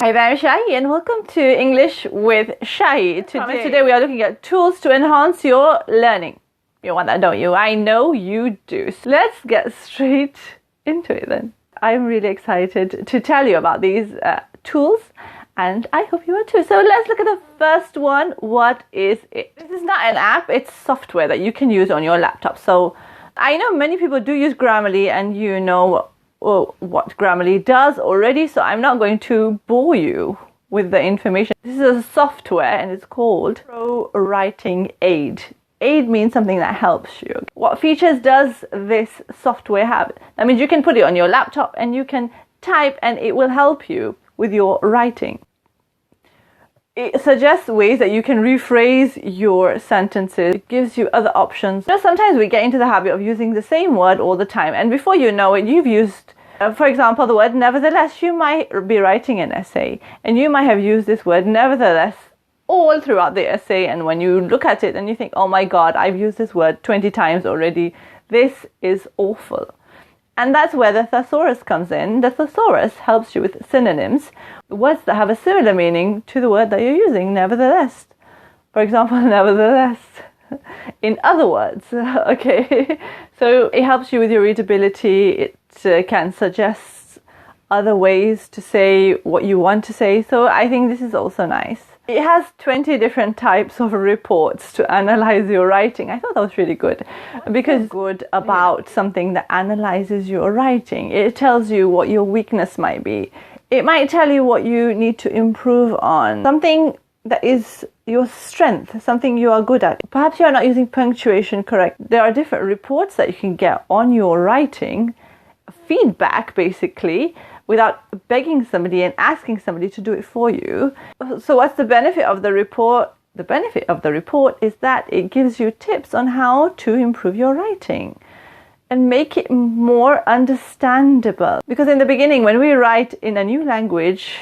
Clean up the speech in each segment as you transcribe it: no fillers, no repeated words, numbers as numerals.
Hi there, I'm Shahy and welcome to English with Shahy. Today we are looking at tools to enhance your learning. You want that, don't you? I know you do. So let's get straight into it then. I'm really excited to tell you about these tools and I hope you are too. So let's look at the first one. What is it? This is not an app, it's software that you can use on your laptop. So I know many people do use Grammarly and you know what Grammarly does already, so I'm not going to bore you with the information. This is a software and it's called prowritingaid. Aid means something that helps you. What features does this software have? That means you can put it on your laptop and you can type and it will help you with your writing. It suggests ways that you can rephrase your sentences. It gives you other options. You know, sometimes we get into the habit of using the same word all the time, and before you know it, you've used, for example, the word nevertheless. You might be writing an essay, and you might have used this word nevertheless all throughout the essay, and when you look at it and you think, oh my god, I've used this word 20 times already. This is awful. And that's where the thesaurus comes in. The thesaurus helps you with synonyms, words that have a similar meaning to the word that you're using, nevertheless. For example, nevertheless. In other words, okay. So it helps you with your readability. It can suggest other ways to say what you want to say. So I think this is also nice. It has 20 different types of reports to analyze your writing. I thought that was really good because good about something that analyzes your writing. It tells you what your weakness might be. It might tell you what you need to improve on. Something that is your strength, something you are good at. Perhaps you are not using punctuation correct. There are different reports that you can get on your writing, feedback basically, without begging somebody and asking somebody to do it for you. So what's the benefit of the report? The benefit of the report is that it gives you tips on how to improve your writing and make it more understandable. Because in the beginning, when we write in a new language,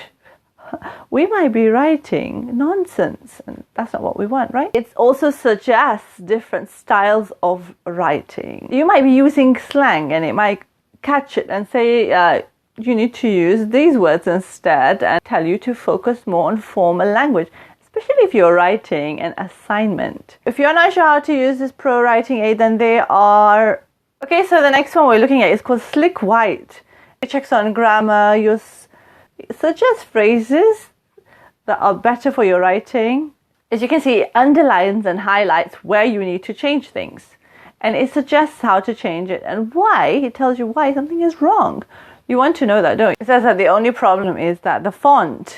we might be writing nonsense, and that's not what we want, right? It also suggests different styles of writing. You might be using slang and it might catch it and say, you need to use these words instead, and tell you to focus more on formal language, especially if you're writing an assignment. If you're not sure how to use this prowritingaid, then they are... Okay, so the next one we're looking at is called slickwhite. It checks on grammar, it suggests phrases that are better for your writing. As you can see, it underlines and highlights where you need to change things. And it suggests how to change it and why. It tells you why something is wrong. You want to know that, don't you? It says that the only problem is that the font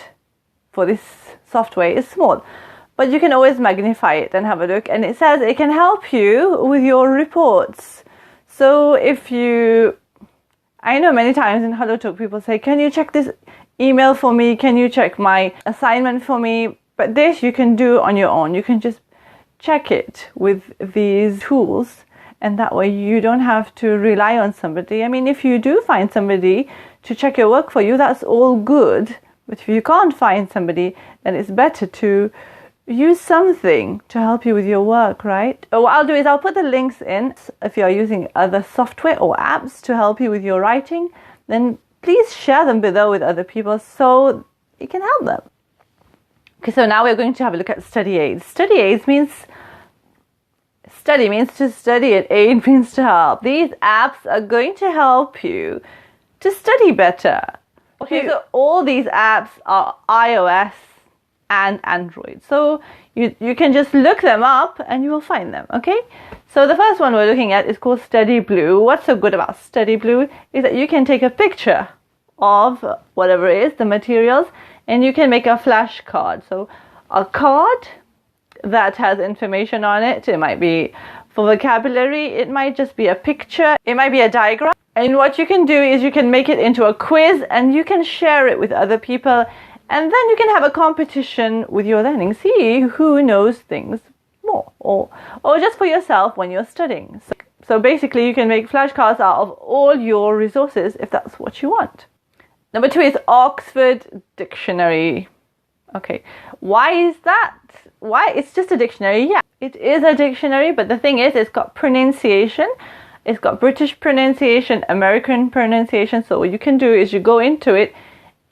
for this software is small. But you can always magnify it and have a look. And it says it can help you with your reports. So if you... I know many times in Hello Talk people say, can you check this email for me? Can you check my assignment for me? But this you can do on your own. You can just check it with these tools. And that way you don't have to rely on somebody. I mean, if you do find somebody to check your work for you, that's all good. But if you can't find somebody, then it's better to use something to help you with your work, right? What I'll do is I'll put the links in. If you're using other software or apps to help you with your writing, then please share them below with other people so it can help them. Okay, so now we're going to have a look at study aids. Study aids means... Study means to study and aid means to help. These apps are going to help you to study better. Okay, so all these apps are iOS and Android. So you can just look them up and you will find them, okay? So the first one we're looking at is called studyblue. What's so good about studyblue is that you can take a picture of whatever it is, the materials, and you can make a flashcard. So a card that has information on it. It might be for vocabulary, it might just be a picture, it might be a diagram. And what you can do is you can make it into a quiz and you can share it with other people, and then you can have a competition with your learning. See who knows things more, or just for yourself when you're studying. So basically you can make flashcards out of all your resources if that's what you want. Number 2 is Oxford Dictionary. Okay, why is that? Why? It's just a dictionary. Yeah, it is a dictionary, but the thing is, it's got pronunciation. It's got British pronunciation, American pronunciation. So what you can do is you go into it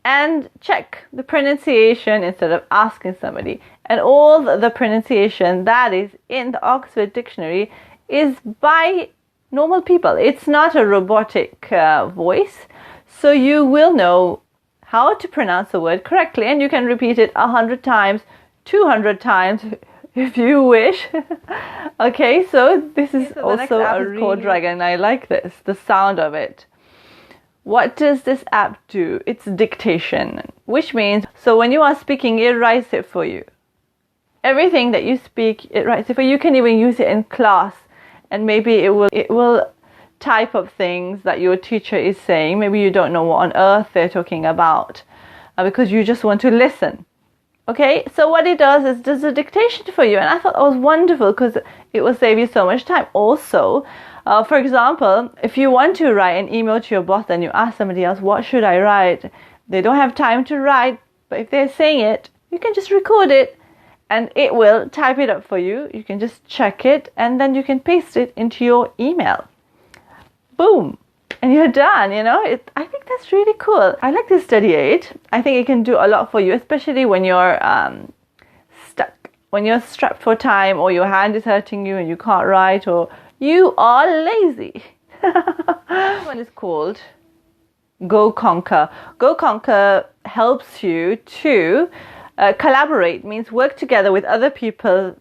and check the pronunciation instead of asking somebody. And all the pronunciation that is in the Oxford Dictionary is by normal people. It's not a robotic voice. So you will know how to pronounce a word correctly, and you can repeat it 100 times, 200 times if you wish. Okay, so this is also a record dragon. I like this, the sound of it. What does this app do? It's dictation, which means, so when you are speaking, it writes it for you. Everything that you speak, it writes it for you. You can even use it in class, and maybe it will type up things that your teacher is saying. Maybe you don't know what on earth they're talking about because you just want to listen. Okay, so what it does is does a dictation for you, and I thought that was wonderful because it will save you so much time. Also, for example, if you want to write an email to your boss and you ask somebody else, what should I write? They don't have time to write, but if they're saying it, you can just record it and it will type it up for you. You can just check it and then you can paste it into your email. Boom. And you're done, you know. I think that's really cool. I like this study aid. I think it can do a lot for you, especially when you're stuck, when you're strapped for time, or your hand is hurting you and you can't write, or you are lazy. This one is called Go Conquer. Go Conquer helps you to collaborate, means work together with other people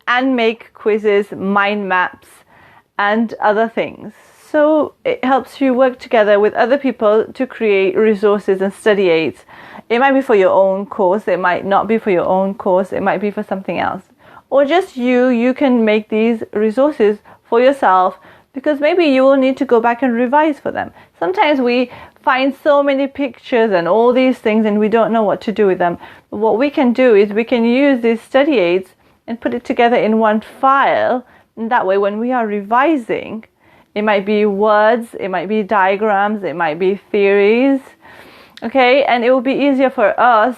and make quizzes, mind maps, and other things. So it helps you work together with other people to create resources and study aids. It might be for your own course, it might not be for your own course, it might be for something else. Or just you can make these resources for yourself because maybe you will need to go back and revise for them. Sometimes we find so many pictures and all these things and we don't know what to do with them. But what we can do is we can use these study aids and put it together in one file, and that way when we are revising, it might be words, it might be diagrams, it might be theories, okay? And it will be easier for us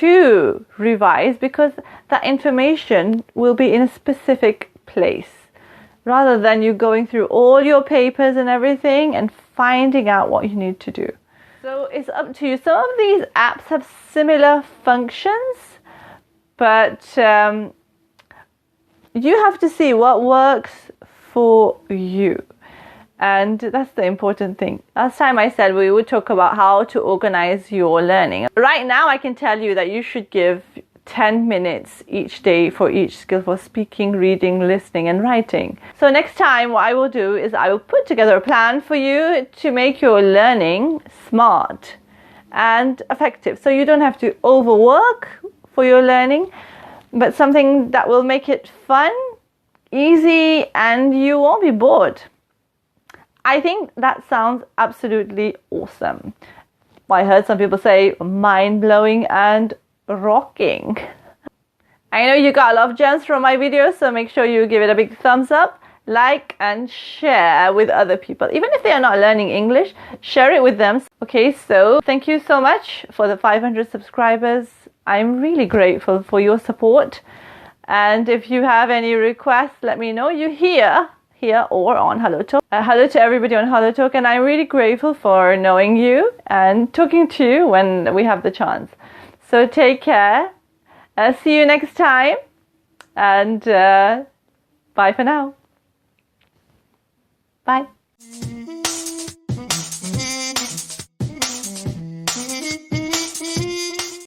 to revise because that information will be in a specific place rather than you going through all your papers and everything and finding out what you need to do. So it's up to you. Some of these apps have similar functions, but you have to see what works for you, and that's the important thing. Last time I said we would talk about how to organize your learning. Right now I can tell you that you should give 10 minutes each day for each skill, for speaking, reading, listening, and writing. So next time what I will do is I will put together a plan for you to make your learning smart and effective, so you don't have to overwork for your learning, but something that will make it fun, easy, and you won't be bored. I think that sounds absolutely awesome. I heard some people say mind-blowing and rocking. I know you got a lot of gems from my videos, so make sure you give it a big thumbs up, like and share with other people. Even if they are not learning English, share it with them. Okay, so thank you so much for the 500 subscribers. I'm really grateful for your support. And if you have any requests, let me know. You here or on Hello Talk. Hello to everybody on Hello Talk, and I'm really grateful for knowing you and talking to you when we have the chance. So take care. See you next time, and bye for now. Bye.